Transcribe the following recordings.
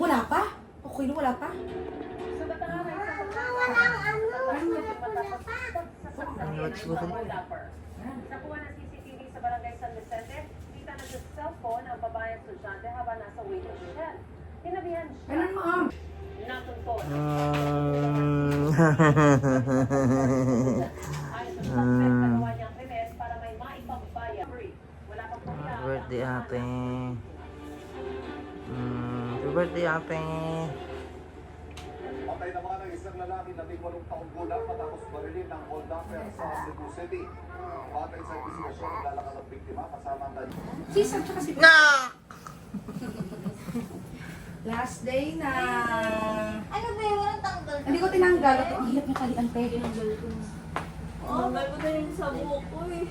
Wala pa? Okay na, wala pa? Nakuha ng CCTV sa Barangay San Vicente, kita na sa cellphone ang babayang estudyante habang nasa waiting shed. Tinabihan siya. Kailan mo, ma'am? Natuntun. Ayon sa suspect, nagawa niyang krimen para may maipagbayan. Wala pang pumila. Birthday ate. Happy birthday ate. Patay naman ang isang lalaki na 8 taong gulang matapos barilin ng holdapper sa Cebu City. Patay sa investigasyon ng lalakad ng biktima kasama ang Sis, at saka si... Na! Last day na... Ano ba yun? Walang tanggal. Hindi ko tinanggal. Ang hirap niya kalian, pe. Tinanggal ko. Oo, may ko na yung sa buhok ko eh.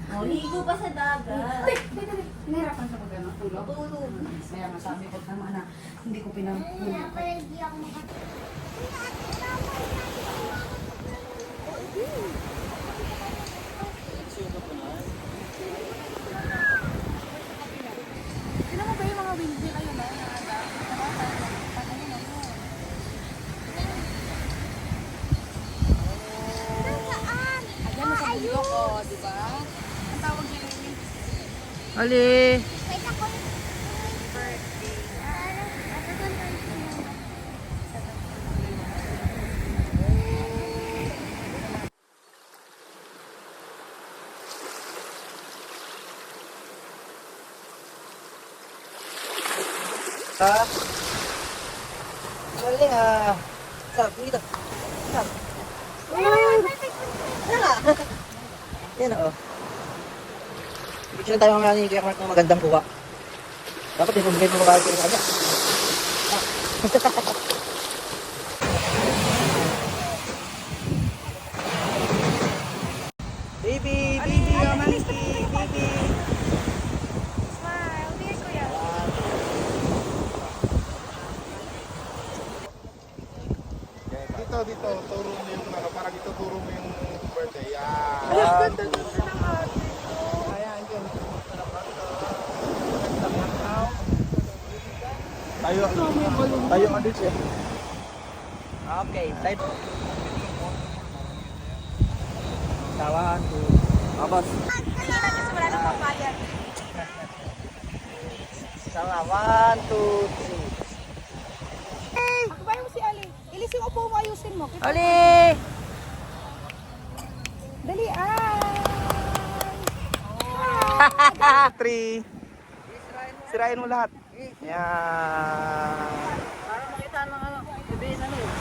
Oh, ligo pa sa dagat. Dali. Nahirapan sa pag-ano, tulog. Tulog. Kaya masabi ko naman na hindi ko pinangulog. Hindi ako makatulog. Sino mo ba yung mga windy kayo na? Ayan, nasa bundok ko, di ba? Ang tawag niya yung windy. Ali! Wait ako yung birthday. Ha? Galing ah. Stop, dito. Stop. Yan o. Picture tayo mga ni Kuya Mark ng magandang kuha. Dapat yung bumigay mo mga sa kanya. Baby, baby, monkey, baby. Smile, dear kuya. Dito, turo mo yung ano, parang ito turo mo yung birthday. Yan. Ayan, yun. Tayo nga dito siya. Okay, type. Sawan to. Abos. Kanina kasi wala na pang bayad. Sawa, 1, 2, 3. Akbayin mo si Ali. Ilis yung upo mo, ayusin mo. Kita- Ali! Dali, ay! 3. Sirain mo lahat. Yan. Para makita ng ano, bibihin ano yun.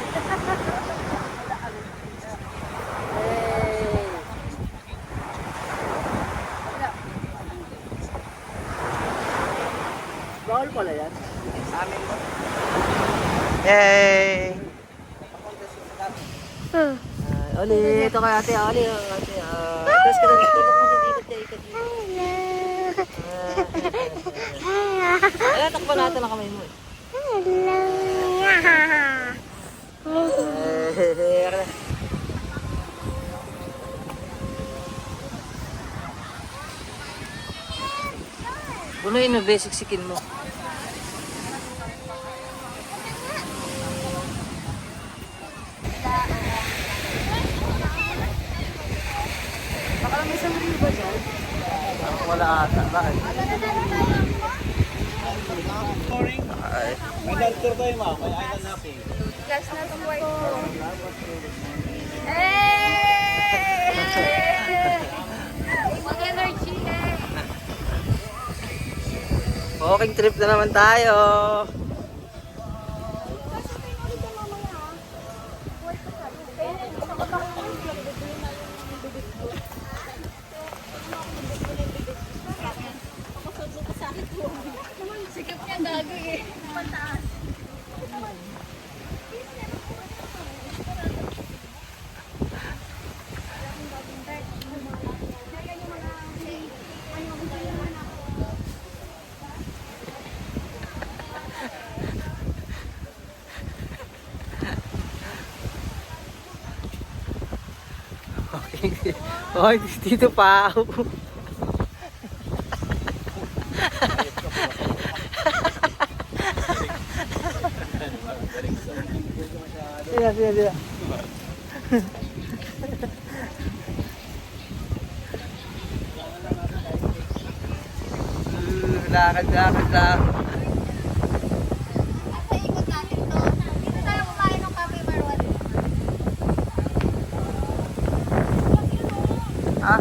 Bawal pala yan. Amin mo. Yay! Oli, ito kay ate. Oli, ate. Tapos ka na dito. Tulog mo sa dito. Ikot dito. Ayan, takpan natin ang kamay mo eh. Bunuin mo, basic sikin mo. Baka lang may samari ba dyan? Wala ata. Bakit? Ay. May doctor tayo ma, may island napping. Gas na itong white ko. Mag-energy eh. Walking trip na naman tayo. ang gagi eh. Mataas. Hoy, dito pa. Sila. Lakad lang. Asa ikot natin to? Dito tayo kumain ng Cafe Marwan. Ha?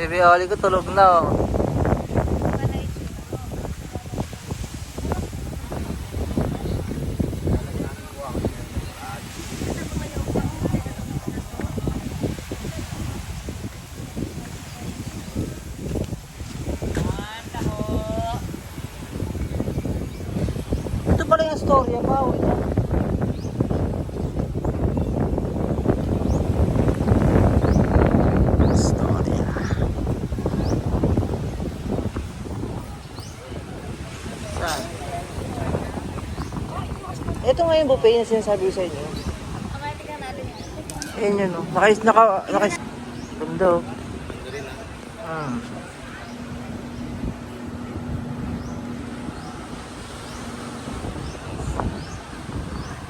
Baby Oli ko tulog na oh. Ito pala yung storya pa. Storya. Saan? Ito nga yung buffet na sinasabi ko sa inyo. Kamay, tignan natin yan. Ayun yun, no? Ganda, oh.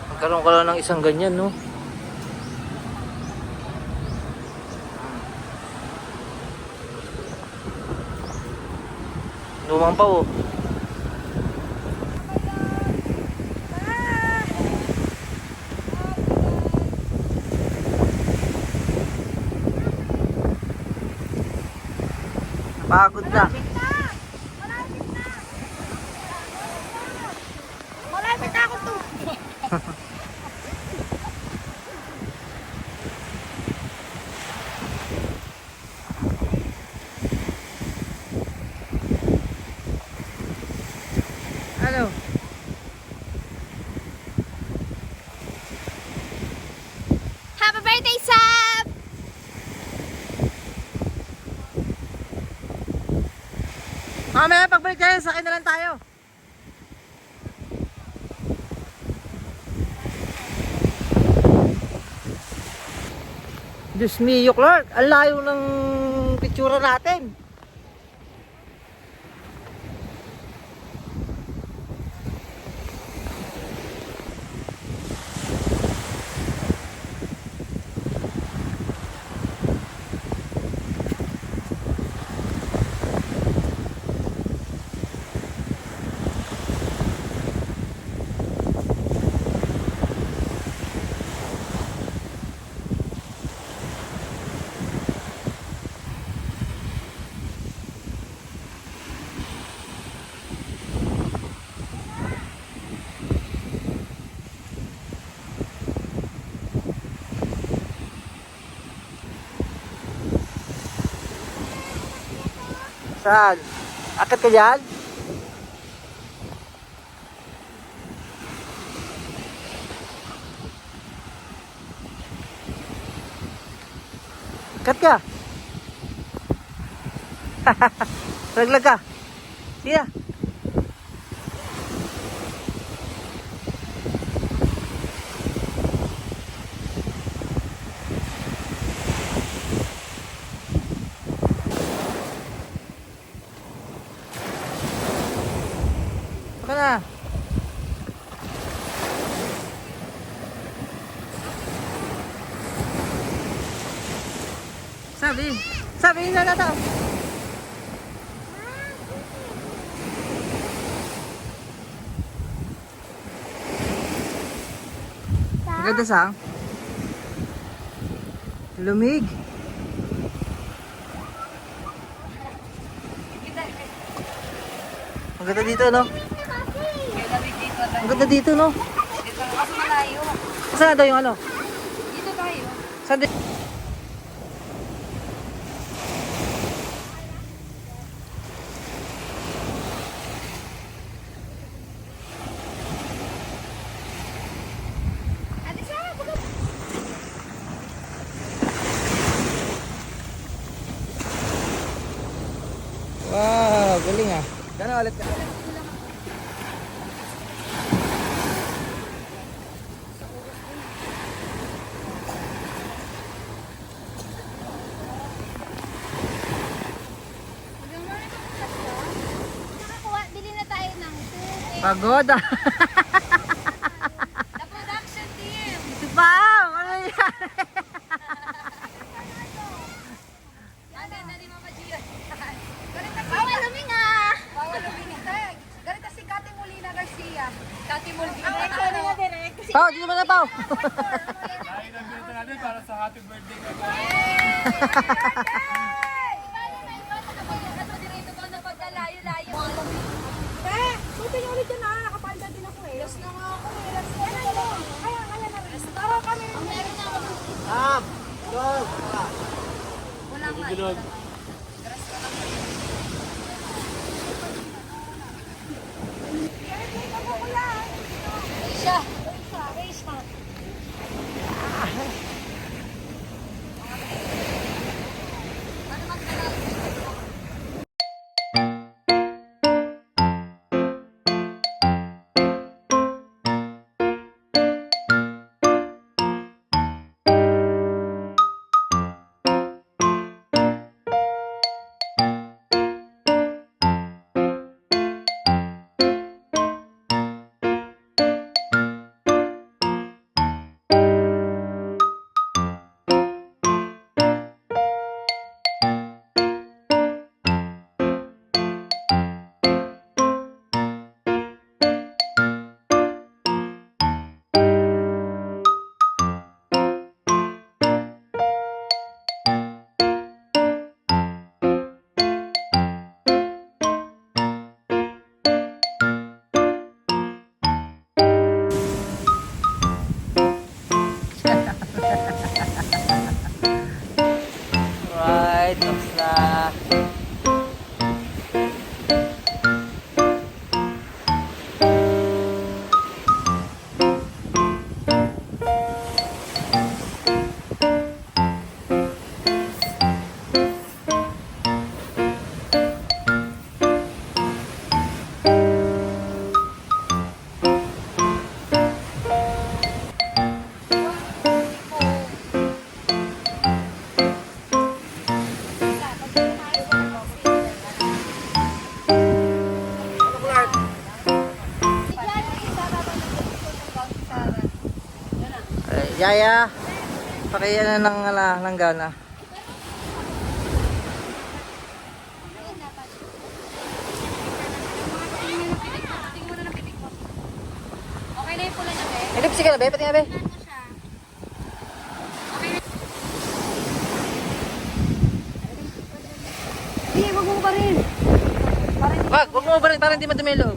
Magkaroon ka lang ng isang ganyan, no? Lumang pa, oh. Pagod na. Malapit na ako to. Ano? Happy birthday, Sab! Mamaya pagbalik tayo, sakay na lang tayo. Diyos mio, Clark. Ang layo ng pitsura natin. Saan? Akit ka dyan? Akit ka? Laglag ka? Sige. Baka na. Sabi na natin. Ganda sa lumig. Ang ganda dito, no? Ang ganda dito, no? Dito kasi malayo. Saan daw yung ano? Dito tayo. Saan din? Ate Sarah, pagod. Wow, galing ah. Gano'n ulit ka? Nakakuha, bili na tayo ng tubig. Pagod ah. The production team. Si Pao! Ano yan? Ang ganda ni Mama Gia. Bawal luminga. Bawal luminga. Ganito si Kati Molina Garcia. Kati Molina. Pao, dito mo na Pao. Dahil nandito natin para sa happy birthday ka. Right, tapos na. Yaya, pakiyan na ng langgana. Okay na yung pula niya, be. Ilip sige na be, pati nga be. Hindi, wag mo pa rin. Wag mo ba rin para hindi madumi yung loob.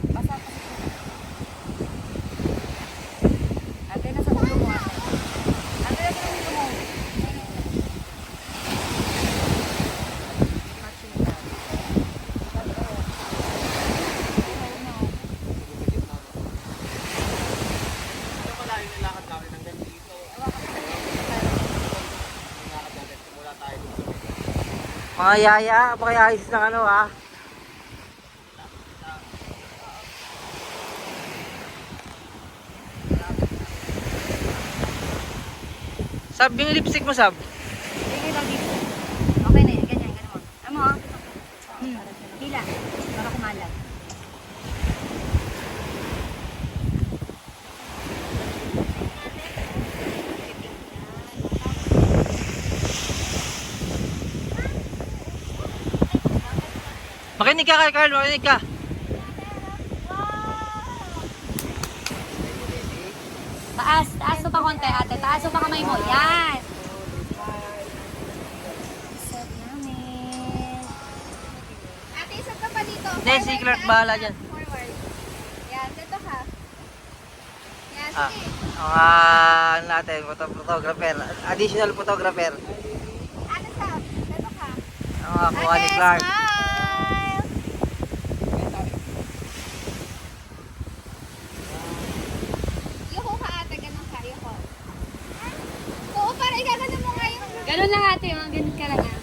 Ate, nasa ulo mo, ate. Ate, nasa ulo mo. Mga yaya, pakiayos ng ano ah. Sab, yung lipstick mo, Sab. Sige lang dito. Okay na yun, ganyan, ganun mo. Amo, oh. Hila, para kumalag. Makinig ka, Carl, makinig ka. Taas, taas mo pa konti, ate. Taas mo pa kamay mo. Yan. So yummy. Ate, isang ka pa dito. Hindi, si Clark bahala dyan. For Ang natin, photographer. Additional photographer. Ano sa? Ano ka? Ang mga kuha ni Clark. Smile! Yuko ka ate, ganun ka, yuko. Oo, para igaganon mo nga yung... Ganun lang ate, mga ganun ka lang ah.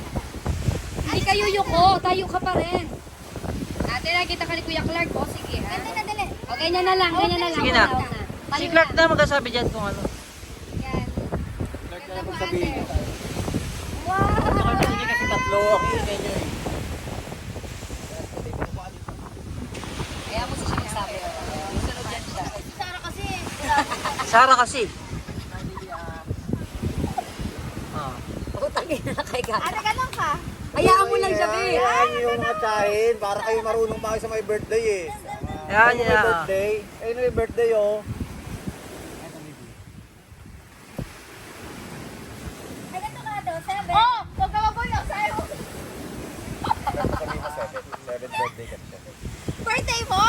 Hindi ka yuyuko, tayo ka pa rin. Ate, nakita ka ni Kuya Clark, oh, sige ha. Dali na, dali. O, ganyan na lang, ganyan na lang. Sige na. Una, una. Si Clark na magkasabi dyan kung ano. Yan. Ganda mo ate. Wow! Hindi kasi tatlo. Kaya mo siya magsabi. Sunod yan siya. Sara kasi. Sarah kasi. Utangin na kay Gata. Ate, ganun ka. Hayaan mo lang siya, be. Ayan yung mga tsahin, para kayo marunong pa kayo sa may birthday eh. Yan, May yan. birthday. Ayun may birthday oh. Ay, ganito ka daw, 7. Oh! Huwag ka mabuyaw sa'yo. Kanina 7 birthday ka. Birthday mo?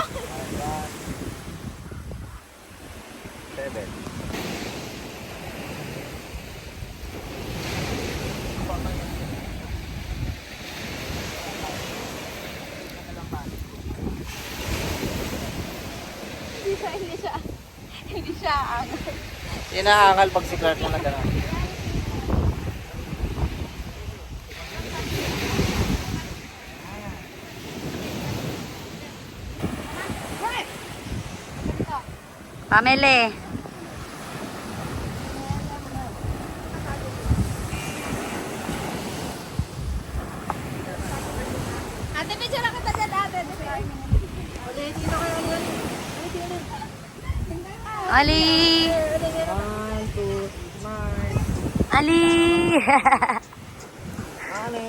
7. Hindi siya. Inaangal pag si Clark na gano'n. Pamela. Ate, picture lang kita dyan, ate. Ali! Ali! Ale! Ale!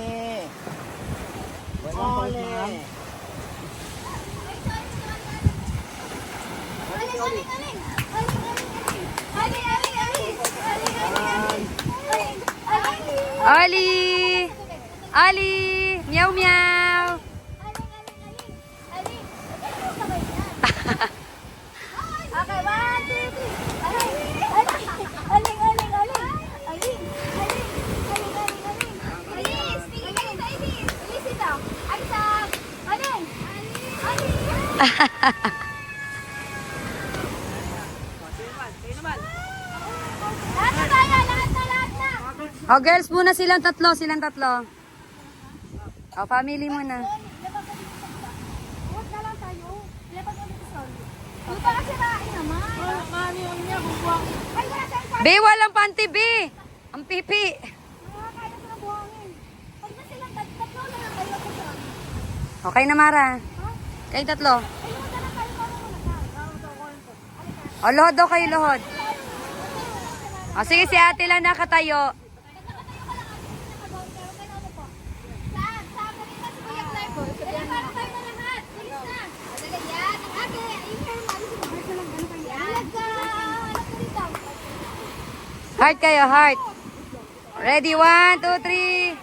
Ali! Ali! Meow meow! Okay, 1, 2, 3. Aling. Alis, tingin sa Ilis. Ilis ito. Alis. Aling. Lahat na tayo, lahat na. Oh, girls muna silang tatlo. Oh, family muna. Huwag na lang tayo. Lepas ulit sa sorry. Huwag pa kasi rain naman. Ay, wala tayong party. Be, walang panty, be! Ang pipi. Kaya sa buhangin. Huwag na silang tatlo na lang kayo sa sorry. Okay na, Mara. Kayo tatlo. Ay, huwag na lang kayo muna. O, lohod daw kayo, lohod. O, sige, si ate lang nakatayo. Saan? Saan? Kanina si Kuya Clark. Dali, para tayo na lahat. Bilis na. Dali, yan. Ate, yung hair mo. Yan. Ano ko dito? Heart kayo, heart. Ready, 1, 2, 3.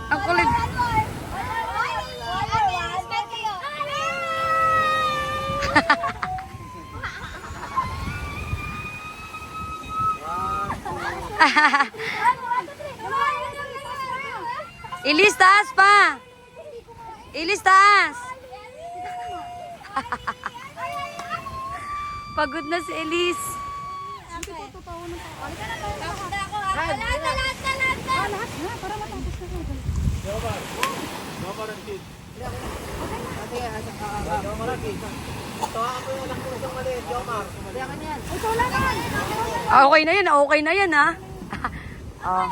Ang kulit. Ilis, taas pa. Ilis, taas. Pagod na si Elise. Okay na yan, okay na yan, ha? Oh.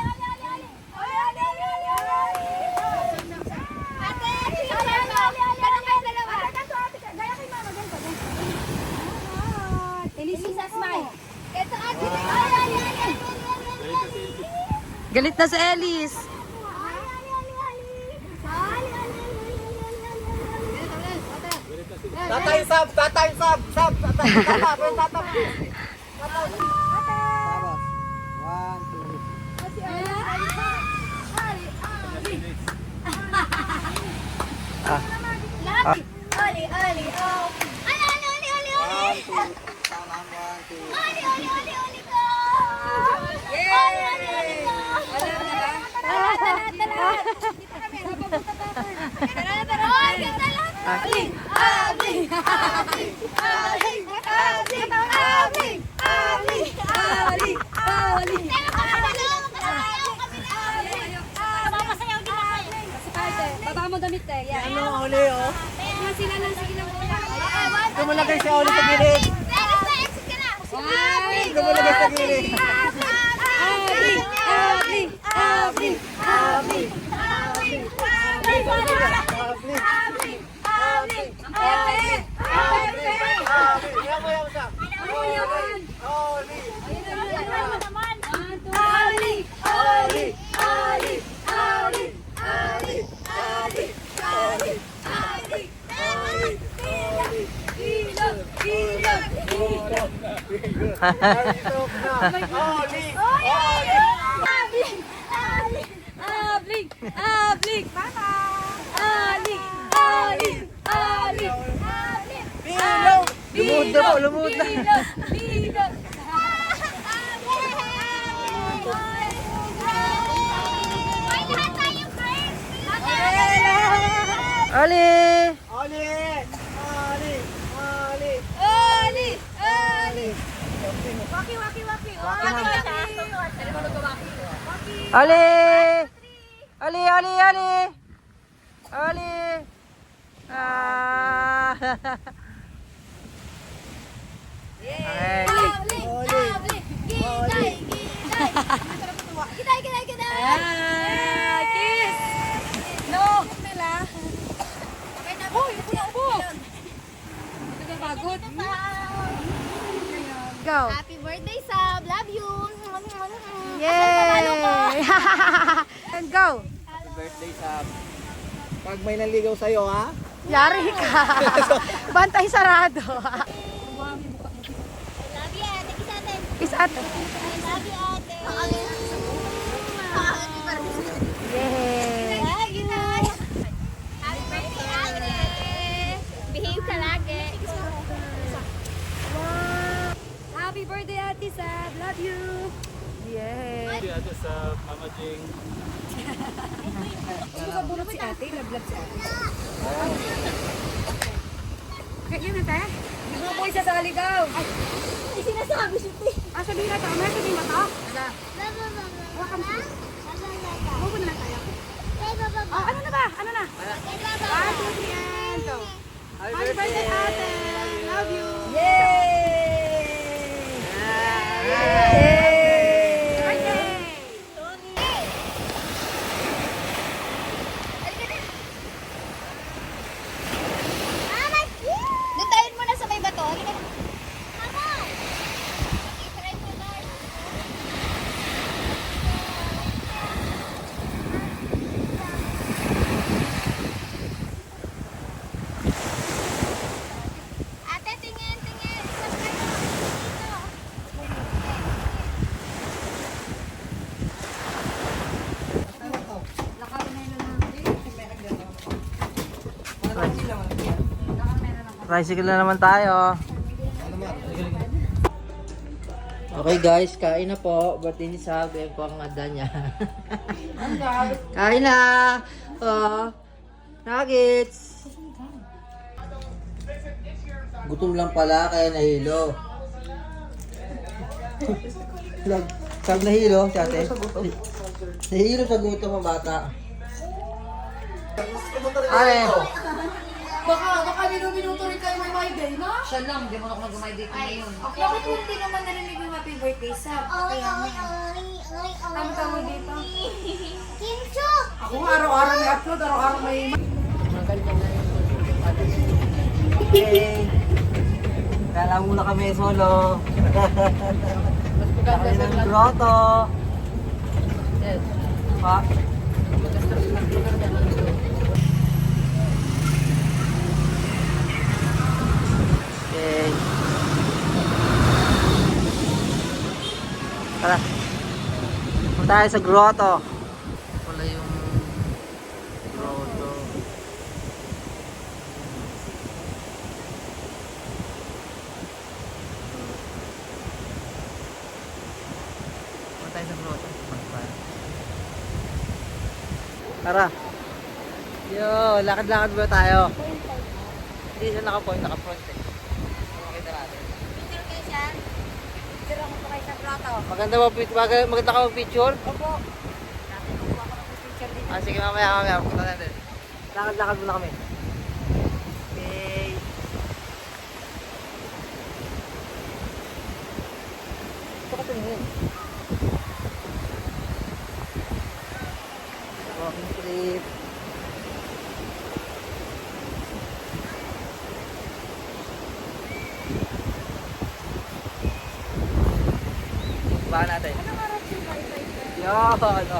Elisa, smile. Ito, ate. Galit na si Elise. Tatay sab! Tatay sab! Sab! Tatay! Tatay! Tatay! Tapos. 1, 2. Oli, oli, oh. Oli, oli, oli, oli, oli. Oli, oli, oli, oli, go. Oli, oli, oli, go. Tara, tara. Dito kami. Tara, tara. Oy, ganda lang. Ali, Ali, Ali, Ali, Ali, Ali, Ali, Ali, Ali. Baba mo damit eh. Yan. Ano, Oli, oh? Yan sila lang, sige lang. Tumulagay si Oli sa gilid. Tumulagay sa gilid. Abli, abli, abli, abli. Abling! Abling! Mama! Abling! Abling! Abling! Bilog! Lumuhod na po, lumuhod na. Bilog! Bilog! Oli! Oli! Oli! Oli! Oli! Oli! Waki, waki, waki! Oli! Oli, Oli, Oli! Oli! Ah! Okay. Ah, kiss! No! Nila. Uy, upo! Ito na pagod. Go! Happy birthday, Sab! Love you! Yay! And go! Happy birthday, Sam. Pag may naligaw sa'yo, ha? Yari ka! Bantay sarado! Love you, ate. Kiss ate. Is at... I love you, ate. Yay! Love you. Happy birthday, ate. Behave ka lagi. Happy birthday, Ate Sab! Love you! Yay! Ate sa Mama Jing. Bunot si ate, love si ate. Kaya na tayo? Di ba po isa sa aligaw? Ay, sinasabi siya, te. Ah, sabihin na tama, sabihin mo to? Welcome to. Buko na lang tayo. Oh, ano na ba? Ano na? 1, 2, 3, and go! Happy birthday, ate! Love you! Yay! Birthday! Dutayin mo na sa may bato. Mama! I-try mo na. Ate, tingin, tingin. Tricycle na naman tayo. Okay guys, kain na po. Ba't hindi sabi po ang ada niya? Kain na! Oh, nuggets! Gutom lang pala, kaya nahilo. Sag nahilo, si ate? Nahilo sa gutom ang bata. Ay! Baka minuto rin kayo may my day, no? Siya lang, di mo ako mag-my day ngayon. Bakit hindi naman narinig yung happy birthday, Sab? Kaya tama dito. Kimcho! Ako nga araw-araw may upload, araw-araw may... Hey! Kala muna kami solo. Kami ng grotto. Pa. Okay. Tara. Punta tayo sa grotto. Wala yung grotto. Tara. Yo, lakad-lakad ba tayo? Hindi siya naka-point, naka-front eh. Makita natin. Picture kayo siya. Picture ako pa kayo sa grotto. Maganda ka mag-picture? Opo. Natin kukuha ko ng picture dito. Ah, sige, mamaya. Punta natin. Lakad-lakad muna kami. Okay. Ito ka tumingin. Walking trip. Bahan natin. Anong oras yung bye-bye? Yo, ano?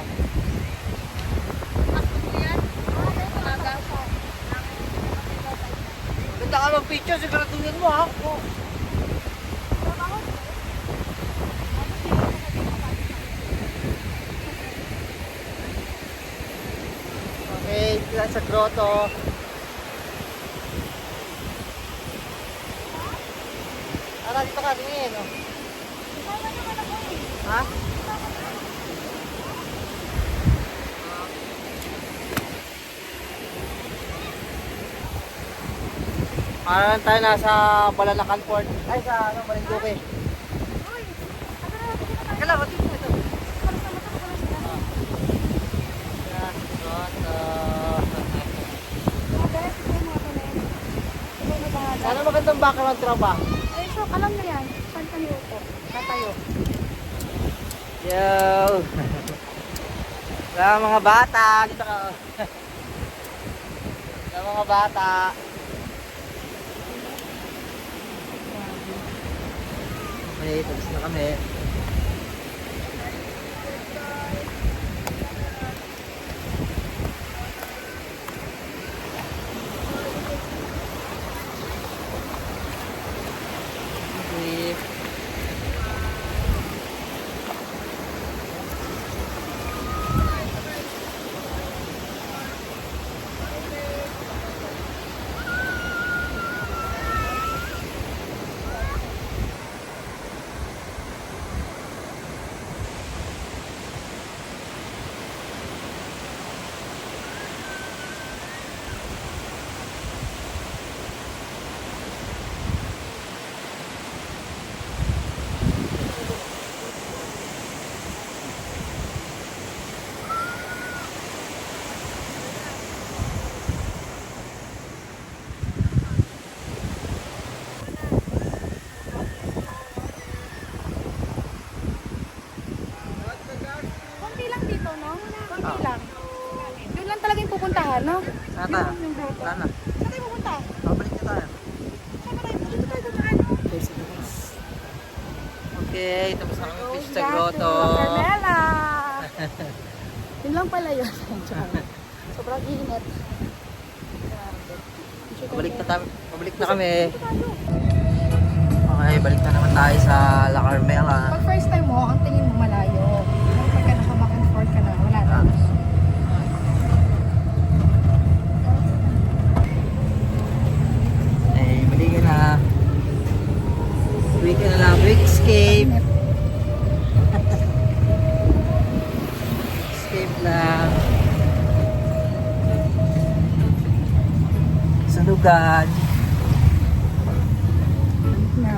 Ganda ka mag-picture, siguraduhin mo ha. Okay, sila sa grotto. Tara, dito ka, tingin. Oh. Ha? Parang tayo nasa Balanacan Port. Ay, sa ano, Marinduque. Teka lang, ito. Yan, grotto. Sana magandang background tropa. Ay, so, alam na yan. Saan kami upo? Tatayo. Yo! Wala mga bata. Dito ka. Wala mga bata. Okay, tapos na kami. Okay. Konti lang dito, no? Konti lang. Doon lang talaga yung pupuntahan, no? Sana. Yung grotto. Sana. Saan tayo pupunta? Pabalik na tayo. Saan ba tayo? Dito tayo dumaan. Okay, tapos na kami fish sa Back to grotto. Carmela. Yun lang pala yun. Sobrang init. Pabalik na kami. Okay, balik na naman tayo sa La Carmela. Pag first time mo, ang tingin mo malayo. Pagka naka-back and forth ka na, wala na. Eh, mali ka na. Uwi ka na lang. Quick escape. Escape lang. Salugan. Na.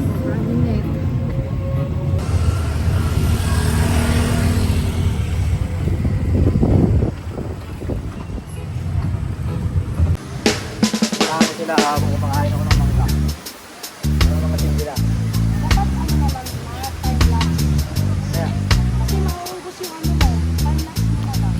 Sobrang init. Tama sila habang kumakain ako ng mangga. Ano mga sila? Dapat ano na lang, mga time lapse. Yeah. Kasi mauubos yung ano mo. Time lapse mo na lang.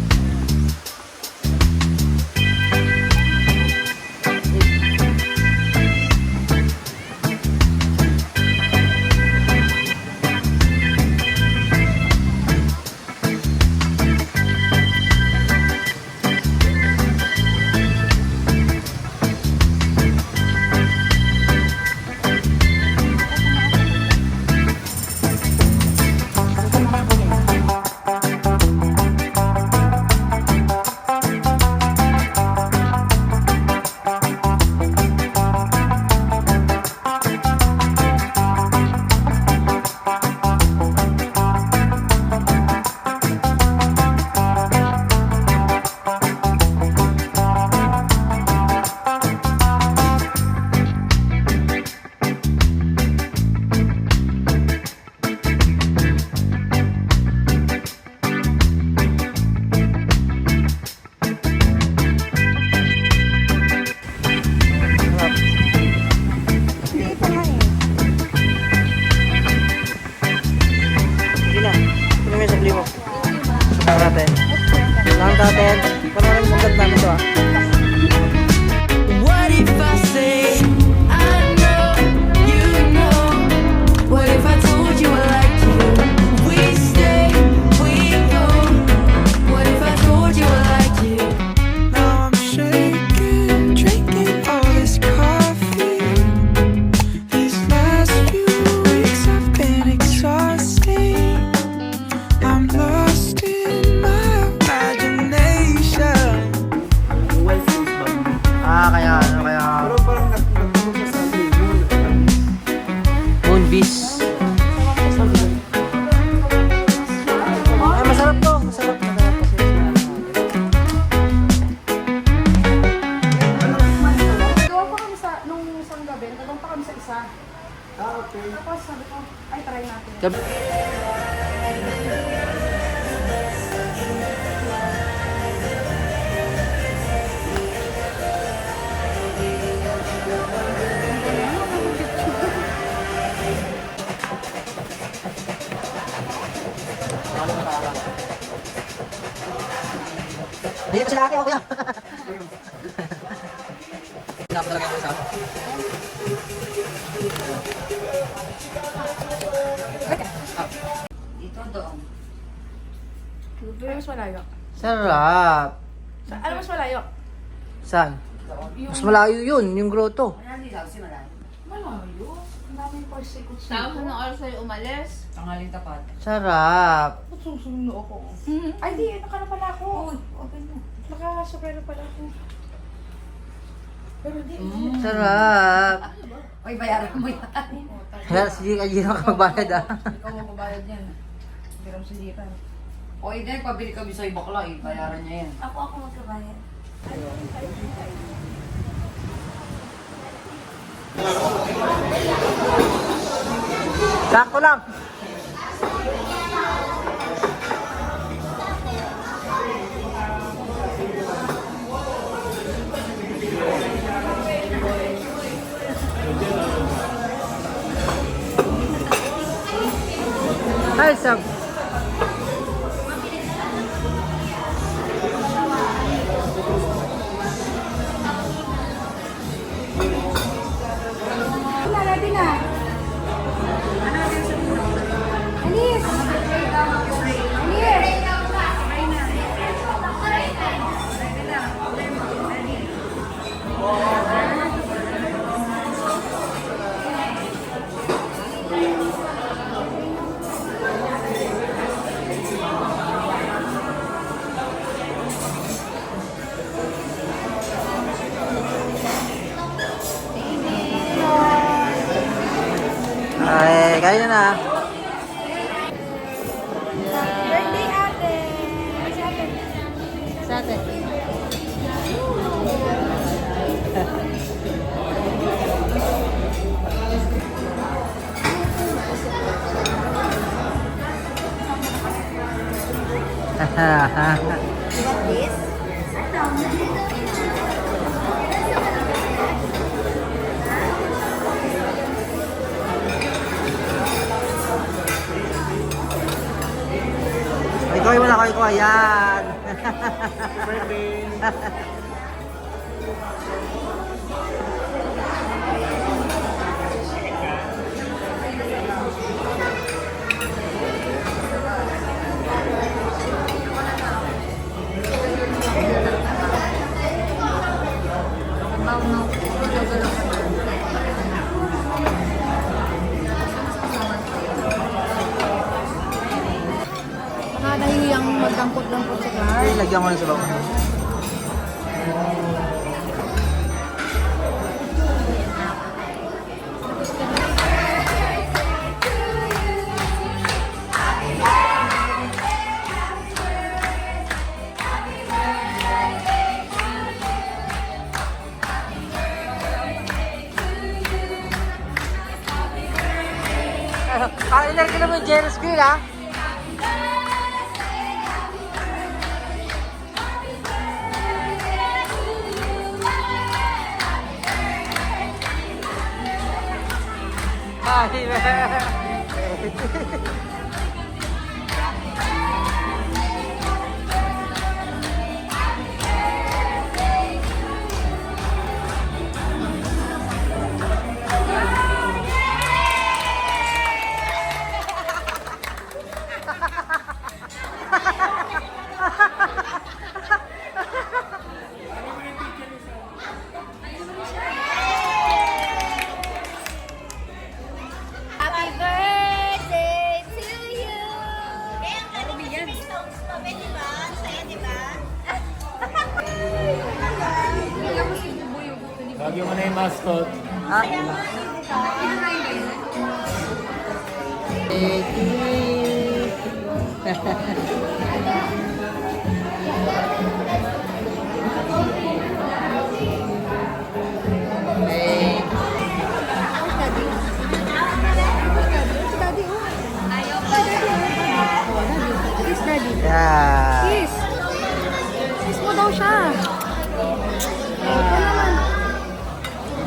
shoutout natin. Panoorin mo vlog namin to ah. What if I say I know you know? What if I told you I like you? We stay, we go. What if I told you I like you? Now I'm shaking, drinking all this coffee. These last few weeks have been exhausting. I'm lost in my imagination. Kaya ano, kaya... Pero parang natulog ka sa moon. Moonbees. Ay, masarap to. Masarap. Masarap kasi. Gawa pa kami sa, nung isang gabi, nagawang pa kami sa isa. Okay. Tapos sabi ko, ay try natin. Gabi. Dito sila ate, okay lang. Hinap talaga ako sa Dito, doon. Ano mas malayo? Sarap. Ano mas malayo? Saan? Mas malayo yun, yung grotto. Wala nila kasi malayo. Malayo. Ang daming persecution. Tapos anong oras tayo umalis? Tangaling tapat. Sarap. Ba't susuno ako? Ay di, naka na pala ako. Uy, open mo. Naka-sobrero pala ako. Pero di, Sarap. Uy, bayaran mo yan. Kaya sige ka dito ka magbayad ah. Ikaw magbabayad yan. Biram sa jipan. O, hindi, pabili kami sa bakla eh. Bayaran niya yan. Ako magkabayad. Sakto lang. Ay, sab. wala natin na. Anis! Anis! Ay, kaya na. Birthday ate! Sa atin. Ikaw ay wala ko ayan. Nakadahiyang magdampot-dampot sa car. Ay, lagyan ko na sa bawang. Parang ilagay naman yung Jerry's Grill ah. Ay, Lagi mo na yung mascot. Ah. Hey. Kiss, Daddy. Yeah. Kiss. Kiss mo daw siya.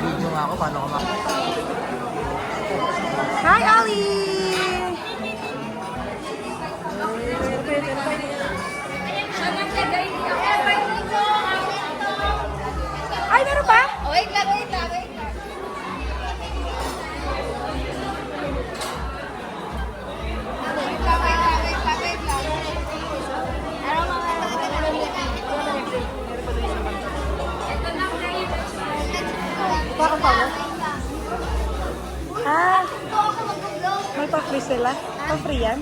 Video nga ako, paano ko Hi, Ali! Ay, meron pa? Wait lang, wait lang, wait lang. Wait lang, wait lang, wait lang, wait lang. Ano mga Baka pa ba? Ah, Ito ako mag-vlog. may pa-free sila. Pa-free yan?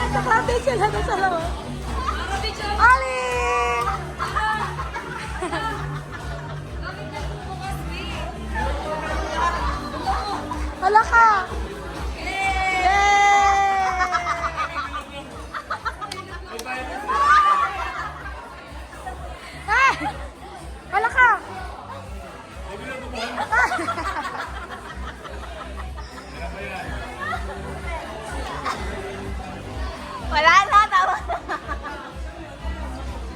Nagsaklate sila na sa loob. Ali! Hala ka! Ah! Hala ka! Wala na, tawa na.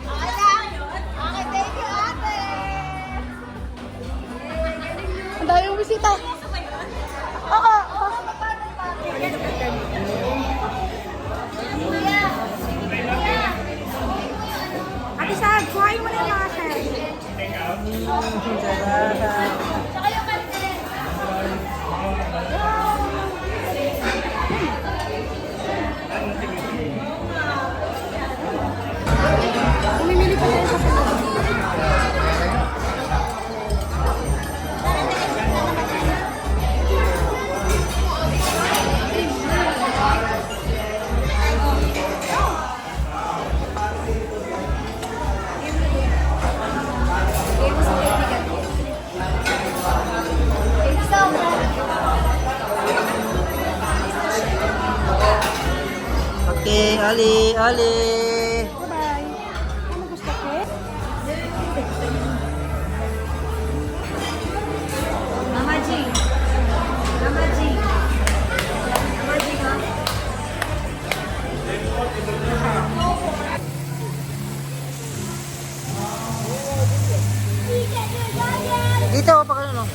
Okay lang. Okay, thank you, ate. Ang dami yung bisita. Oo. Ate Sad, kuhain mo na yung mga shell. Tsaka yung pansin. Umimili pa tayo sa pala. Okay, Ali, Ali. Bye-bye. Ano gusto ko? Mama G. Mama G. Mama G ha? Dito ako pa no?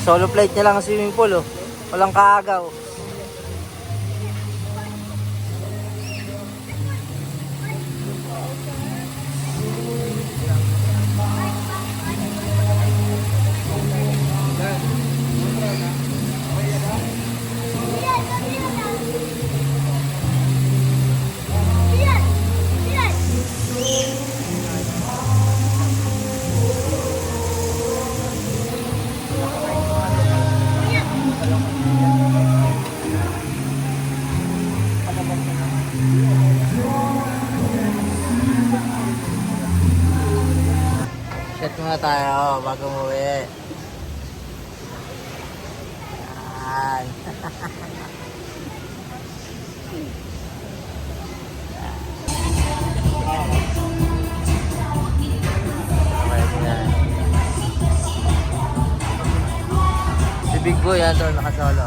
Solo flight niya lang ang swimming pool oh. Walang kaagaw. Chat muna tayo bago umuwi. Yan. Si Big Boy yan doon nakasolo.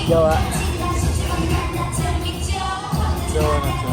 Jowa. Jowa na siya.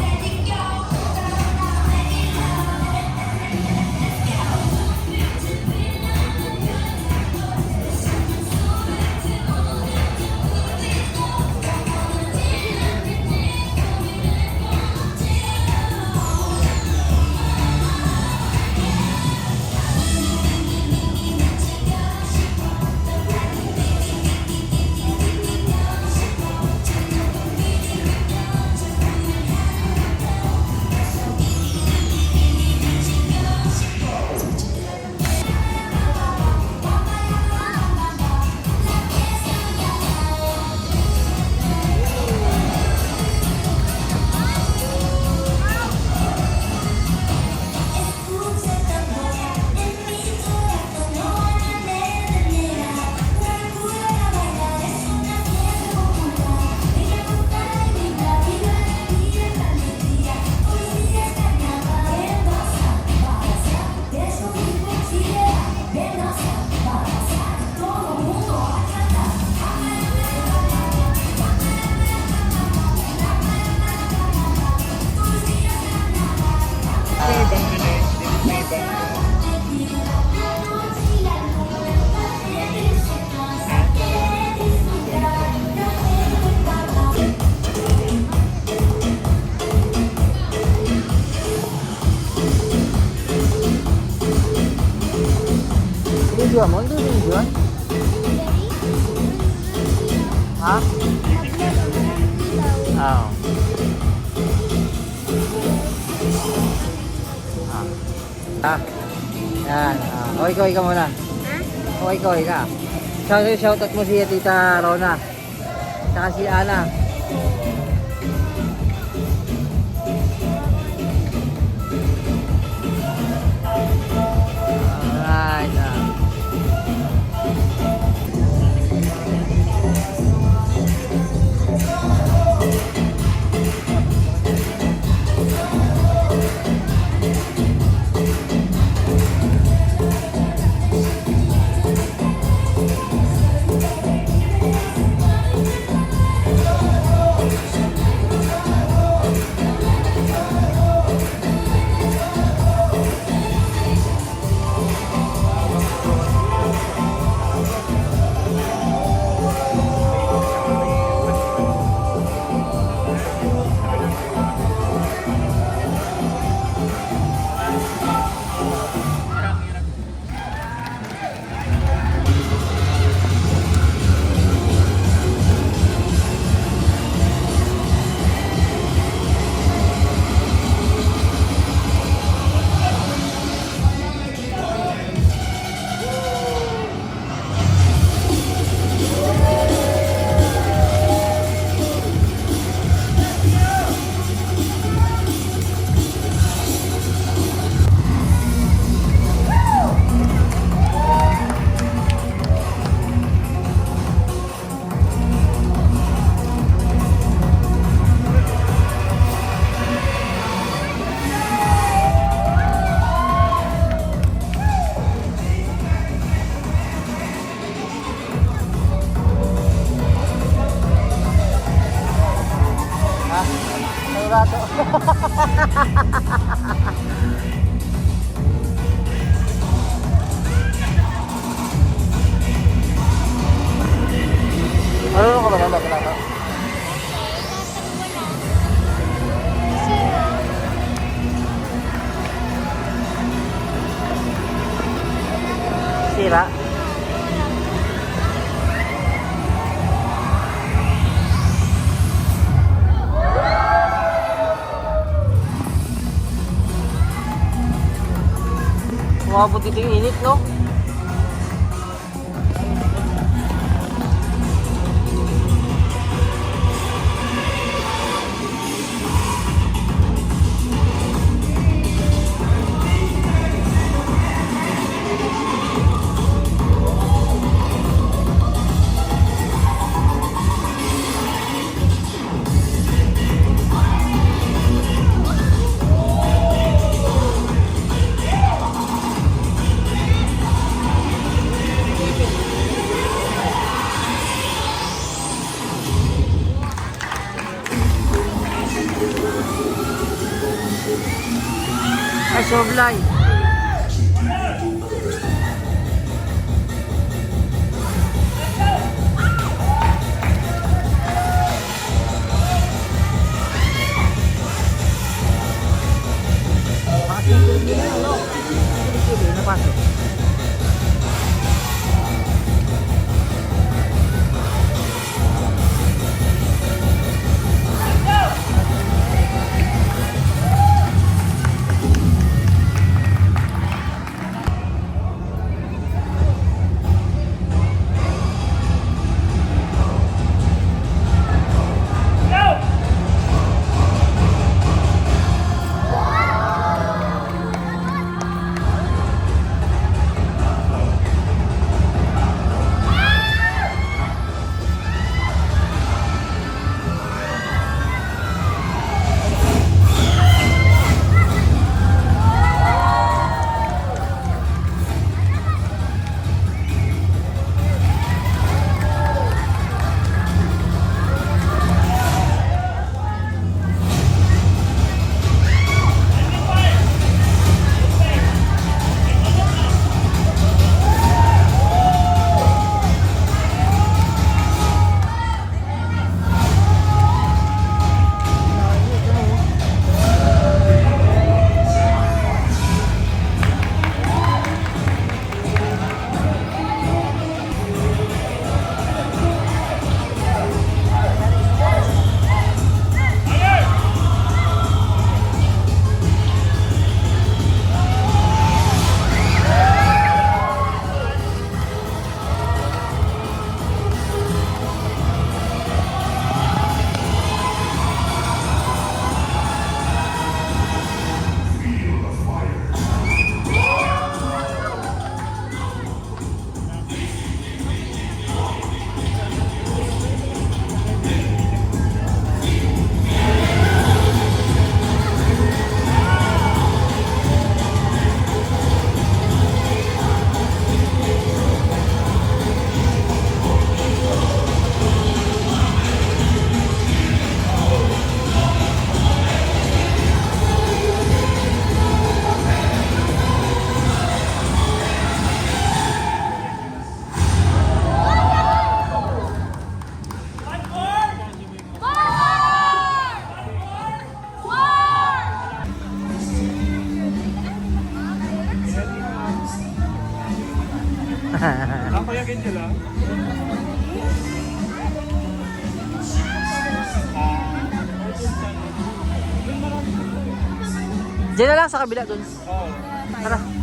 Video mo? Hindi video yun? Ha? Oo. Yan. Okay ka muna. Okay ka. Shoutout mo si Tita Rona. Saka si Ana. Alright. Marunong ka ba na lato? Sira? Umabot dito yung init, no? Soblay. Napasok. Papayakin nyo lang. Diyan na lang sa kabila dun. Oo. Tara.